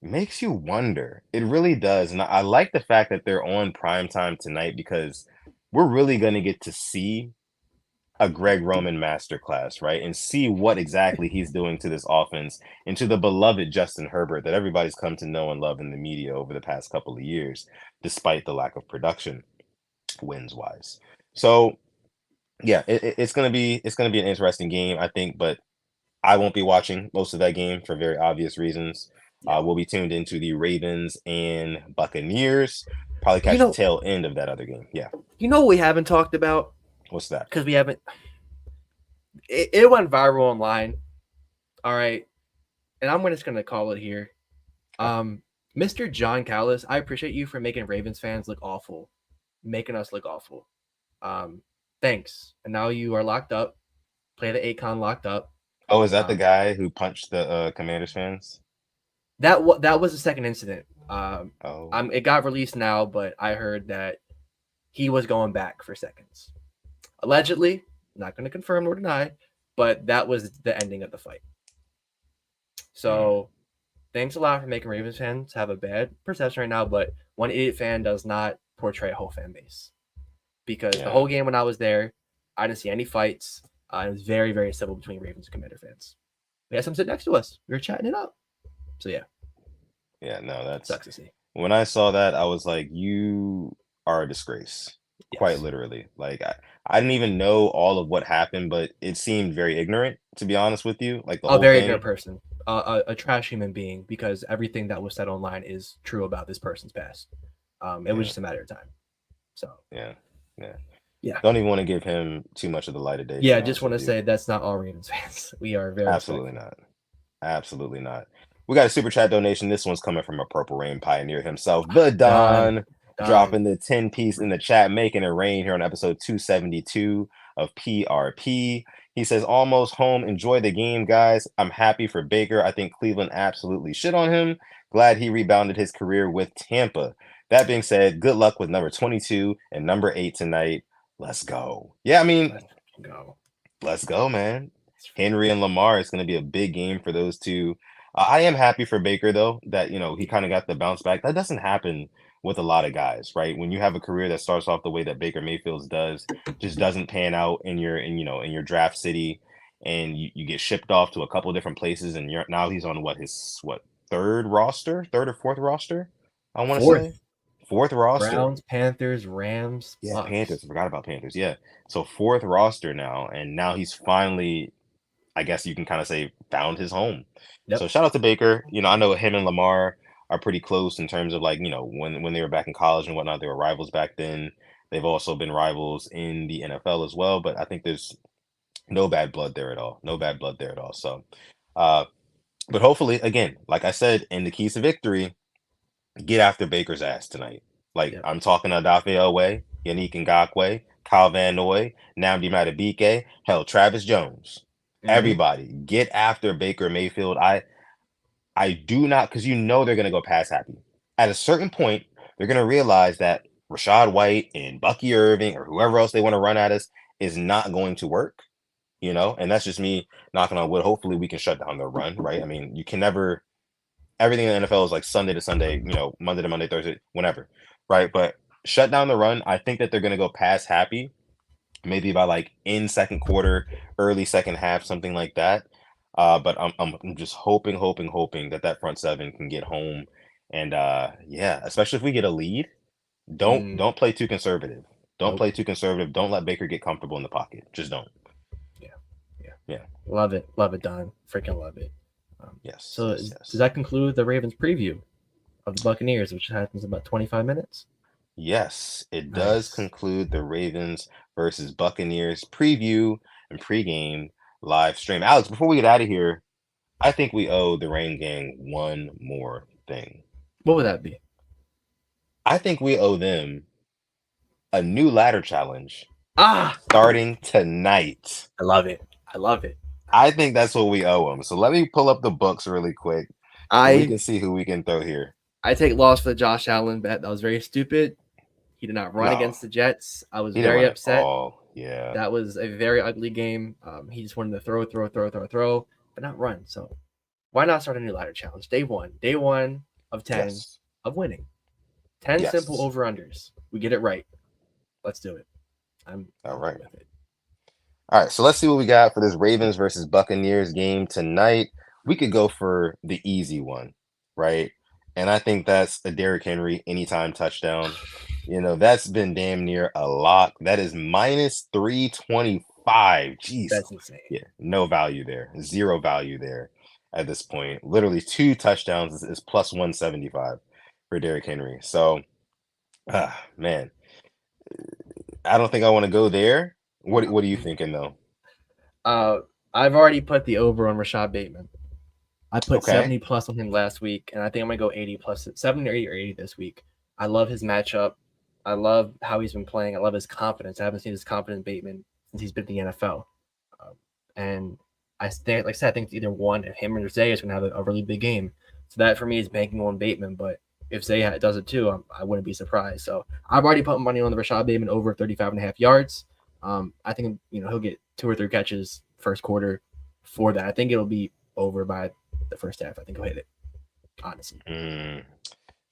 Makes you wonder. It really does. And I like the fact that they're on prime time tonight because we're really going to get to see a Greg Roman masterclass, right? And see what exactly he's doing to this offense and to the beloved Justin Herbert that everybody's come to know and love in the media over the past couple of years, despite the lack of production wins wise. So yeah, it's gonna be an interesting game, I think, but I won't be watching most of that game for very obvious reasons. Yeah. We'll be tuned into the Ravens and Buccaneers. Probably You catch the know, tail end of that other game. Yeah, what we haven't talked about what's that? because we haven't. It went viral online. All right, and I'm just gonna call it here. Okay. Mr. John Callis, I appreciate you for making Ravens fans look awful, making us look awful. Thanks. And now you are locked up. Play the Akon locked up. Oh, is that the Um, guy who punched the Commanders fans? that was the second incident. Oh, It got released now, but I heard that he was going back for seconds. Allegedly, not going to confirm nor deny, but that was the ending of the fight. So, thanks a lot for making Ravens fans have a bad perception right now. But one idiot fan does not portray a whole fan base because the yeah, whole game when I was there, I didn't see any fights. It was very, very civil between Ravens and Commander fans. We had some sit next to us. We were chatting it up. So yeah, yeah. No, that's sucks to see. when I saw that, I was like, you are a disgrace, quite Yes. literally. Like I didn't even know all of what happened, but it seemed very ignorant, to be honest with you. Like the A whole very ignorant thing. person, a trash human being, because everything that was said online is true about this person's past. It was Yeah, just a matter of time. So yeah, yeah. yeah, Don't even want to give him too much of the light of day, to yeah. be I just honest want with to you. say that's not all Ravens fans. We are very Absolutely respectful. not. Absolutely not. We got a super chat donation. This one's coming from a Purple Rain pioneer himself, the Done, Don, done. dropping the 10 piece in the chat, making it rain here on episode 272 of PRP. He says, almost home. Enjoy the game, guys. I'm happy for Baker. I think Cleveland absolutely shit on him. Glad he rebounded his career with Tampa. That being said, good luck with number 22 and number 8 tonight. Let's go. Yeah, I mean, Let's go. let's go, man. Henry and Lamar, it's going to be a big game for those two. I am happy for Baker, though, that, he kind of got the bounce back. That doesn't happen with a lot of guys, right? When you have a career that starts off the way that Baker Mayfield's does, just doesn't pan out in your draft city, and you get shipped off to a couple of different places, and now he's on his third or fourth roster, I want to Fourth. say. Fourth roster. Browns, Panthers, Rams, Yeah, Bucks. Panthers. I forgot about Panthers. Yeah. So fourth roster now, and now he's finally, I guess you can kind of say, found his home. So Yep. shout out to Baker. I know him and Lamar are pretty close in terms of like, when they were back in college and whatnot, they were rivals back then. They've also been rivals in the NFL as well, but I think there's no bad blood there at all. No bad blood there at all. So, uh, but hopefully, again, like I said, in the keys to victory, get after Baker's ass tonight. Like Yep. I'm talking to Dafe Owe, Yannick Ngakwe, Kyle Van Noy, Nnamdi Madubuike, hell, Travis Jones. Mm-hmm. Everybody, get after Baker Mayfield. I do not, because they're gonna go pass happy. At a certain point, they're gonna realize that Rashad White and Bucky Irving or whoever else they want to run at us is not going to work. And that's just me knocking on wood. Hopefully, we can shut down their run, right? I mean, you can never. Everything in the NFL is like Sunday to Sunday, Monday to Monday, Thursday, whenever, right? But shut down the run. I think that they're going to go pass happy, maybe by like in second quarter, early second half, something like that. But I'm just hoping that front seven can get home, and yeah, especially if we get a lead, don't play too conservative. Don't Nope. play too conservative. Don't let Baker get comfortable in the pocket. Just don't. Yeah. Love it, Don. Freaking love it. Yes. So yes. does that conclude the Ravens preview of the Buccaneers, which happens in about 25 minutes? Yes, it Nice. does conclude the Ravens versus Buccaneers preview and pregame live stream. Alex, before we get out of here, I think we owe the Rain Gang one more thing. What would that be? I think we owe them a new ladder challenge starting tonight. I love it. I think that's what we owe them. So let me pull up the books really quick so we can see who we can throw here. I take loss for the Josh Allen bet. That was very stupid. He did not run against the Jets. I was very upset. Yeah. That was a very ugly game. He just wanted to throw, but not run. So why not start a new ladder challenge? Day one of 10 of winning. 10 simple over-unders. We get it right. Let's do it. I'm all right with it. All right, so let's see what we got for this Ravens versus Buccaneers game tonight. We could go for the easy one, right? And I think that's a Derrick Henry anytime touchdown. You know, that's been damn near a lock. That is minus 325. Jeez. That's insane. Yeah, no value there. Zero value there at this point. Literally 2 touchdowns is plus 175 for Derrick Henry. So, man, I don't think I want to go there. What are you thinking though? I've already put the over on Rashad Bateman. I put 70 plus on him last week, and I think I'm gonna go 80 plus 70 or 80 this week. I love his matchup. I love how he's been playing. I love his confidence. I haven't seen this confident Bateman since he's been in the NFL. And I think it's either one of him or Zay is gonna have a really big game. So that for me is banking on Bateman. But if Zay does it too, I wouldn't be surprised. So I've already put money on the Rashad Bateman over 35.5 yards. I think he'll get 2 or 3 catches first quarter for that. I think it'll be over by the first half. I think he'll hit it, honestly.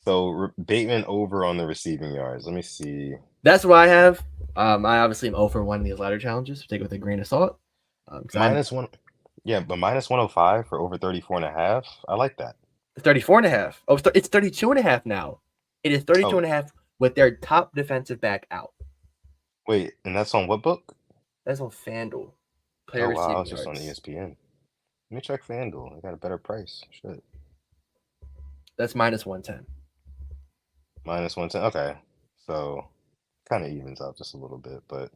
So Bateman over on the receiving yards. Let me see. That's what I have. I obviously am 0 for 1 of these ladder challenges. So take it with a grain of salt. -1. Yeah, but -105 for over 34.5. I like that. 34.5. Oh, it's 32.5 now. It is 32.5 with their top defensive back out. Wait, and that's on what book? That's on FanDuel. Wow, it's just on ESPN. Let me check FanDuel. I got a better price. Shit. That's -110. -110. Okay, so kind of evens out just a little bit, but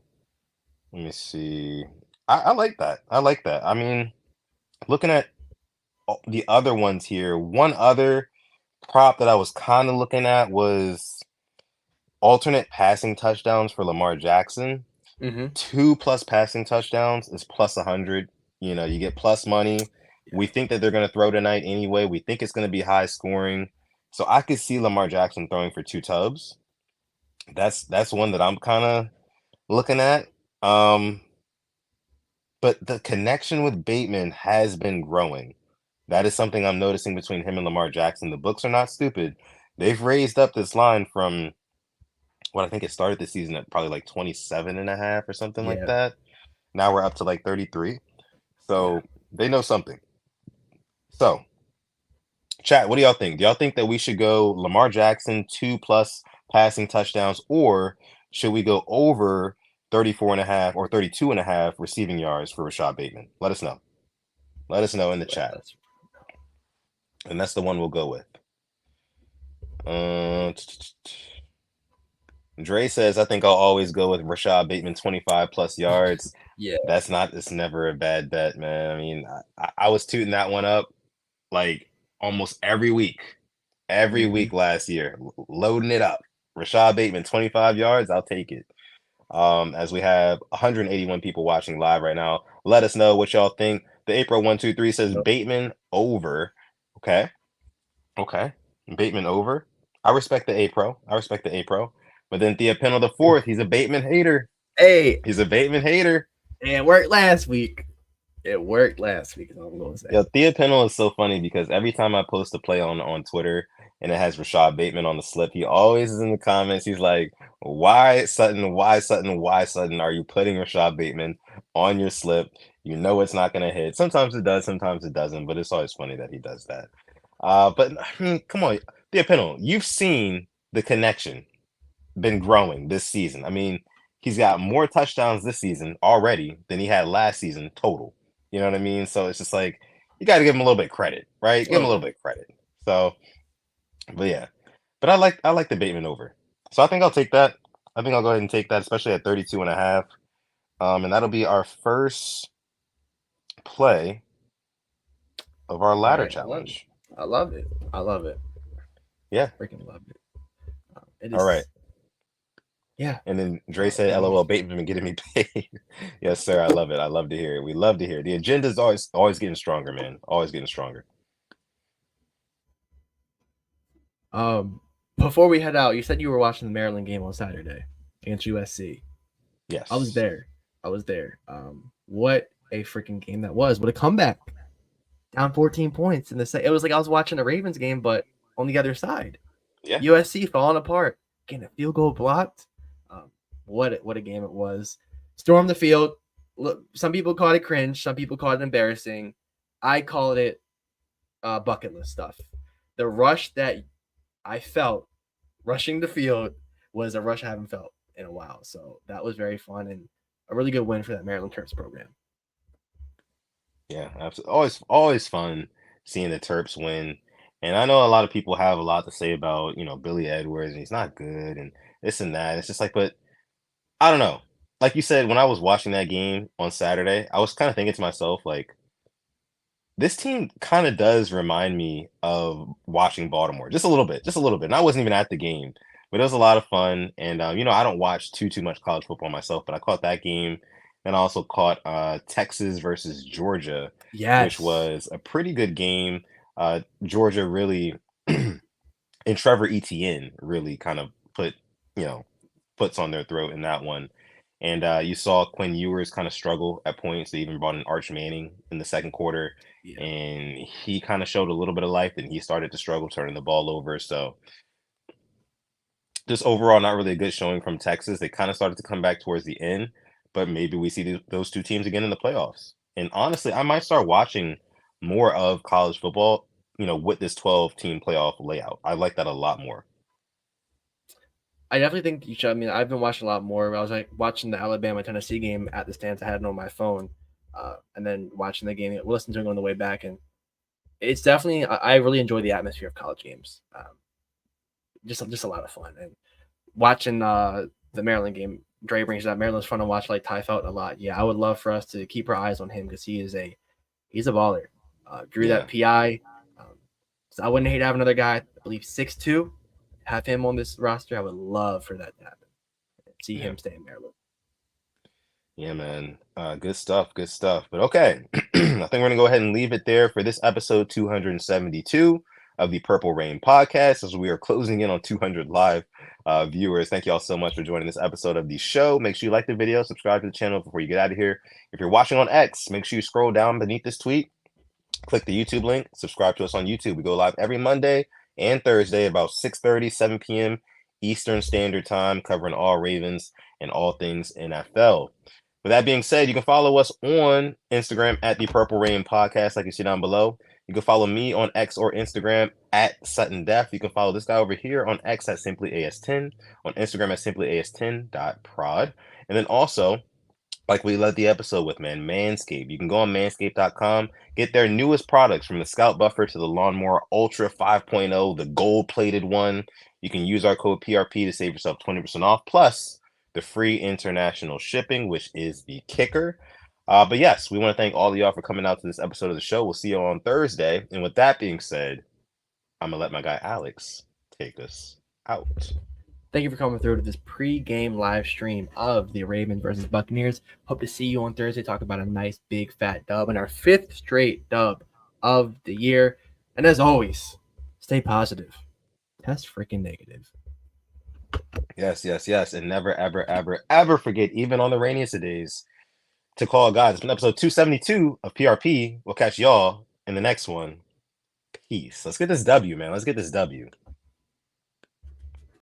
let me see. I like that. I mean, looking at the other ones here, one other prop that I was kind of looking at was alternate passing touchdowns for Lamar Jackson. 2+ passing touchdowns is plus 100. You know, you get plus money. We think that they're going to throw tonight anyway. We think it's going to be high scoring. So I could see Lamar Jackson throwing for 2 tubs. That's one that I'm kind of looking at. But the connection with Bateman has been growing. That is something I'm noticing between him and Lamar Jackson. The books are not stupid. They've raised up this line from what I think it started the season at probably like 27.5 or something like that. Now we're up to like 33. So they know something. So, chat, what do y'all think? Do y'all think that we should go Lamar Jackson 2+ passing touchdowns, or should we go over 34.5 or 32.5 receiving yards for Rashad Bateman? Let us know. Let us know in the chat. And that's the one we'll go with. Dre says, I think I'll always go with Rashad Bateman 25+ yards. It's never a bad bet, man. I mean, I was tooting that one up like almost every week last year, loading it up. Rashad Bateman 25 yards, I'll take it. As we have 181 people watching live right now, let us know what y'all think. The April 123 says Bateman over. Okay, Bateman over. I respect the April. But then Thea Pennell the 4th, he's a Bateman hater. He's a Bateman hater. It worked last week. Is all I'm going to say. Thea Pennell is so funny because every time I post a play on Twitter, and it has Rashad Bateman on the slip. He always is in the comments. He's like, why Sutton, why Sutton, why Sutton are you putting Rashad Bateman on your slip? You know it's not going to hit. Sometimes it does, sometimes it doesn't, but it's always funny that he does that. But I mean, come on, the Pinel, you've seen the connection been growing this season. I mean, he's got more touchdowns this season already than he had last season total. You know what I mean? So it's just like you got to give him a little bit of credit, right? Give him a little bit of credit. So, but yeah, but I like the Bateman over. So I think I'll take that. I think I'll go ahead and take that, especially at 32.5. And that'll be our first play of our ladder challenge. I love it. I love it. Yeah. Freaking love it. It is. All right. Yeah. And then Dre said, LOL, Bateman been getting me paid. Yes, sir. I love it. I love to hear it. We love to hear it. The agenda's always getting stronger, man. Always getting stronger. Before we head out, you said you were watching the Maryland game on Saturday against USC. Yes. I was there. What a freaking game that was. What a comeback. Down 14 points in the second. It was like I was watching the Ravens game, but on the other side. Yeah. USC falling apart. Getting a field goal blocked. What a game it was. Storm the field. Look, some people called it cringe. Some people called it embarrassing. I called it bucket list stuff. The rush that I felt rushing the field was a rush I haven't felt in a while. So that was very fun and a really good win for that Maryland Terps program. Yeah, absolutely. Always fun seeing the Terps win. And I know a lot of people have a lot to say about, Billy Edwards, and he's not good and this and that. It's just like, but I don't know. Like you said, when I was watching that game on Saturday, I was kind of thinking to myself, like, this team kind of does remind me of watching Baltimore just a little bit. And I wasn't even at the game, but it was a lot of fun. And, I don't watch too much college football myself, but I caught that game. And I also caught Texas versus Georgia, which was a pretty good game. Georgia really, and Trevor Etienne really kind of puts on their throat in that one. And you saw Quinn Ewers kind of struggle at points. They even brought in Arch Manning in the second quarter, and he kind of showed a little bit of life. And he started to struggle turning the ball over. So just overall, not really a good showing from Texas. They kind of started to come back towards the end, but maybe we see those two teams again in the playoffs. And honestly, I might start watching more of college football, with this 12-team playoff layout. I like that a lot more. I definitely think you should. I mean, I've been watching a lot more. I was like watching the Alabama-Tennessee game at the stands. I had it on my phone, and then watching the game, listening to it on the way back. And it's definitely, I really enjoy the atmosphere of college games. Just a lot of fun. And watching the Maryland game, Dre brings up Maryland's fun to watch. Like Ty Felton a lot. Yeah, I would love for us to keep our eyes on him because he's a baller. Drew that PI. So I wouldn't hate to have another guy. I believe 6'2". Have him on this roster. I would love for that to happen. See him stay in Maryland. Yeah, man. Good stuff. But okay, I think we're gonna go ahead and leave it there for this episode 272 of the Purple Rain podcast, as we are closing in on 200 live viewers. Thank you all so much for joining this episode of the show. Make sure you like the video, subscribe to the channel before you get out of here. If you're watching on X, make sure you scroll down beneath this tweet, click the YouTube link, subscribe to us on YouTube. We go live every Monday and Thursday about 6:30, 7 p.m. Eastern Standard Time, covering all Ravens and all things NFL. With that being said, you can follow us on Instagram at the Purple Rain Podcast, like you see down below. You can follow me on X or Instagram at Sutton Def. You can follow this guy over here on X at SimplyAS10, on Instagram at SimplyAS10.prod. And then also, like we led the episode with, man, Manscaped. You can go on manscaped.com, get their newest products, from the Scout Buffer to the Lawnmower Ultra 5.0, the gold-plated one. You can use our code PRP to save yourself 20% off, plus the free international shipping, which is the kicker. But yes, we want to thank all of y'all for coming out to this episode of the show. We'll see you on Thursday. And with that being said, I'm going to let my guy Alex take us out. Thank you for coming through to this pre-game live stream of the Ravens versus Buccaneers. Hope to see you on Thursday. Talk about a nice, big, fat dub and our 5th straight dub of the year. And as always, stay positive. Test freaking negative. Yes. And never, ever forget, even on the rainiest of days, to call God. It's been episode 272 of PRP. We'll catch y'all in the next one. Peace. Let's get this W, man. Let's get this W.